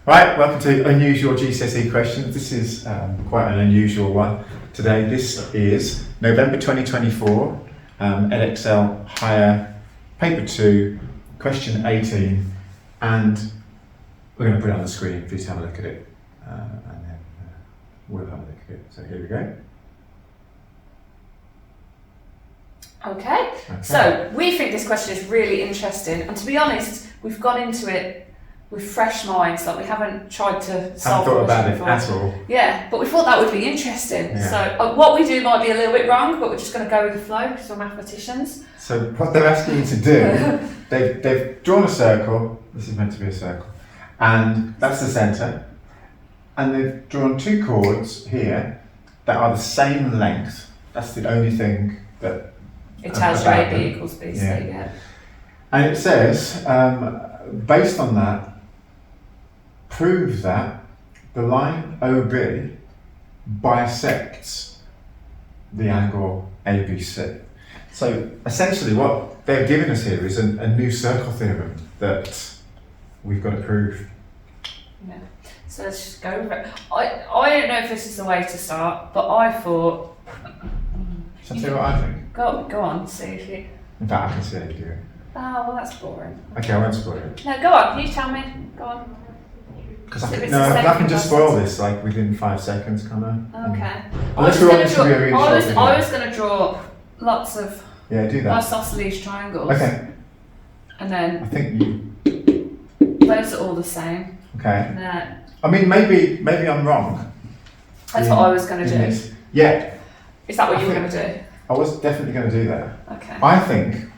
Right, welcome to Unusual GCSE Questions. This is quite an unusual one today. This is November 2024, Edexcel Higher, Paper 2, Question 18, and we're going to put it on the screen for you to have a look at it, and then we'll have a look at it. So here we go. Okay, so we think this question is really interesting, and to be honest, we've gone into it with fresh minds, like we haven't tried to solve Haven't thought about it before. at all. Yeah, but we thought that would be interesting. Yeah. So what we do might be a little bit wrong, but we're just going to go with the flow because we're mathematicians. So what they're asking you to do, they've drawn a circle. This is meant to be a circle, and that's the centre. And they've drawn two chords here that are the same length. That's the only thing that It tells you AB equals BC, yeah. And it says, based on that, prove that the line OB bisects the angle ABC. So essentially what they've given us here is a new circle theorem that we've got to prove. Yeah. So let's just go with it. I don't know if this is the way to start, but I thought... Shall I tell you what I think? Go on, see if you... In fact, I can see how you do it. Oh, well that's boring. Okay, I won't spoil it. No, go on, you tell me. Go on. Because If I it's can, no, the same I can just spoil process. this like within 5 seconds, can't I? Okay. Unless we want this to be a really short video. I was going to draw lots of Yeah, do that. isosceles triangles. Okay, And I then think you. those are all the same. Okay. And then I mean, maybe I'm wrong. that's what I was going to in do. this. Yeah, Is that what I you were think- going to do? I was definitely going to do that. Okay. I think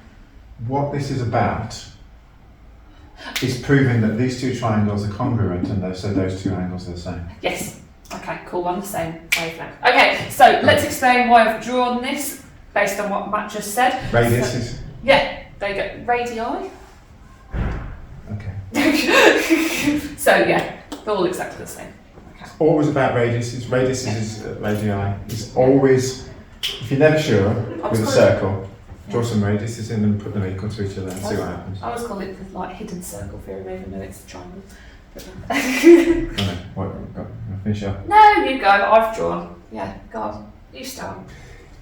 what this is about is proving that these two triangles are congruent and so those two angles are the same. Yes. Okay, cool. On the same wavelength. Okay, so let's explain why I've drawn this based on what Matt just said. Radius So- is. Yeah, there you go. Radii. Okay. So yeah, they're all exactly the same. Okay. Always about radiuses. Radii is always, if you're never sure, with a circle, draw some radiuses in and put them equal to each other and see what happens. I always call it the like hidden circle theorem, even though it's a triangle. Okay, what, go, finish up. No, you go. I've drawn. Yeah, go on. You start.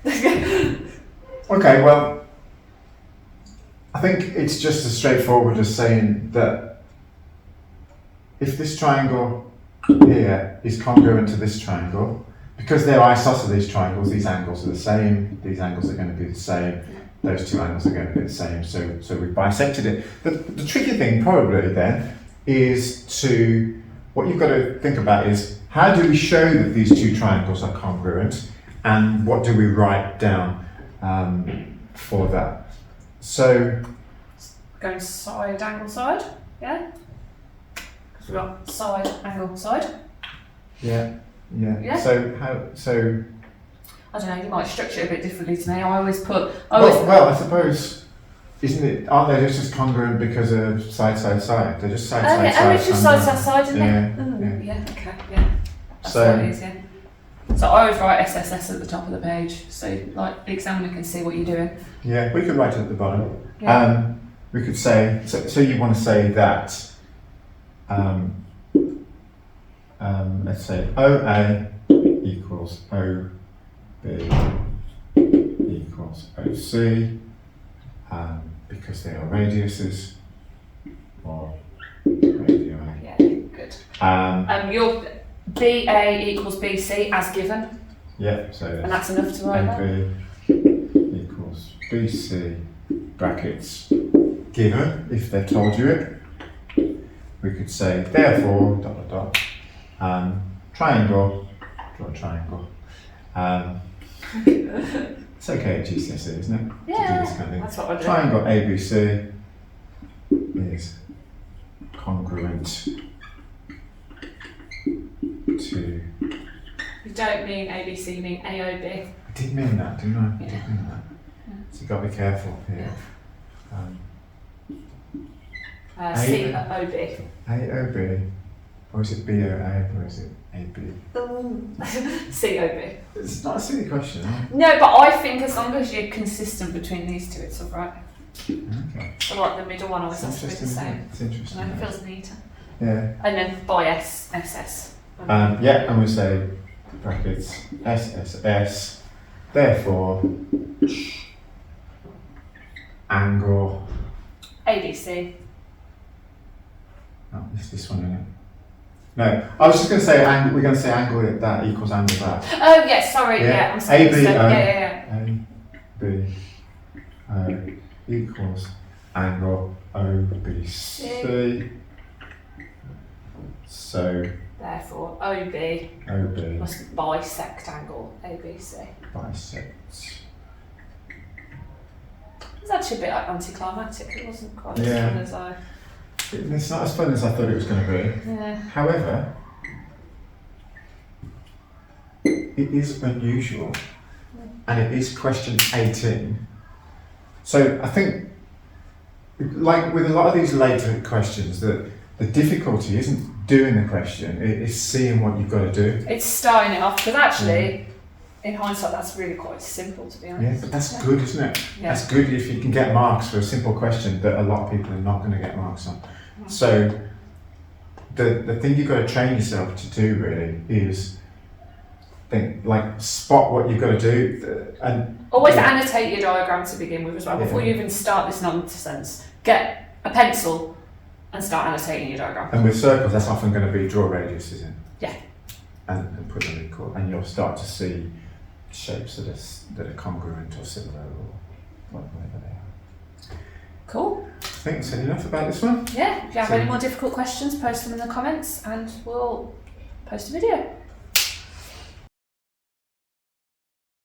Okay, well, I think it's just as straightforward as saying that if this triangle here is congruent to this triangle, because they're isosceles triangles, these angles are the same, these angles are going to be the same, those two angles are going to be the same, so we've bisected it. The tricky thing probably then is what you've got to think about is how do we show that these two triangles are congruent, and what do we write down for that? So Going side, angle, side. Yeah? Because we've got side, angle, side. yeah. Yeah. So I don't know, you might structure it a bit differently to me. I always put... well, I suppose, aren't they just congruent because of side? They're just side. it's just side, isn't Yeah, it? Ooh, yeah. Okay, yeah. That's So- what it is, yeah. So I always write SSS at the top of the page, so like the examiner can see what you're doing. Yeah, we could write it at the bottom. Yeah. We could say, so you want to say that, let's say OA equals OB equals OC, because they are radiuses, or radii. Yeah, good. Your BA equals BC as given, Yeah, so and that's enough to write that. AB equals BC brackets given, if they've told you it. We could say therefore triangle, draw a triangle. It's okay at GCSE, isn't it? Yeah, To do this kind of thing. that's what I do. Triangle ABC is congruent to. You don't mean ABC, you mean AOB. I did mean that, didn't I? I Yeah. did mean that. Yeah. So you've got to be careful here. COB. AOB, or is it BOA, or is it AB? COB. It's not a silly question, is it? No, but I think as long as you're consistent between these two, it's alright. Okay. So like the middle one always It's has to be the interesting, isn't same. it? It's interesting. And then it isn't it? feels neater. Yeah. And then by SS. Yeah, and we say brackets SSS, therefore angle. ABC. Oh, it's this one, isn't it? No, I was just going to say we're going to say angle that equals angle that. Oh yes, sorry. Yeah, I'm sorry. AB, yeah. AB equals angle OBC. So therefore, OB must bisect angle ABC. Bisect. It's actually a bit like anticlimactic. It wasn't quite as Yeah. fun as I. It's not as fun as I thought it was going to be. Yeah. However, it is unusual, and it is question 18. So I think, like with a lot of these later questions, that the difficulty isn't doing the question; it is seeing what you've got to do. It's starting it off because actually, in hindsight, that's really quite simple to be honest. Yeah, but that's good, isn't it? Yeah. That's good if you can get marks for a simple question that a lot of people are not going to get marks on. So the thing you've got to train yourself to do really is think, like, spot what you've got to do, and always annotate your diagram to begin with as well. Before you even start this nonsense, get a pencil and start annotating your diagram. And with circles, that's often going to be draw radius, isn't it? Yeah. And put them equal, and you'll start to see shapes that are congruent or similar or whatever they are. Cool. I think that's enough about this one. Yeah. If you have So- any more difficult questions, post them in the comments, and we'll post a video.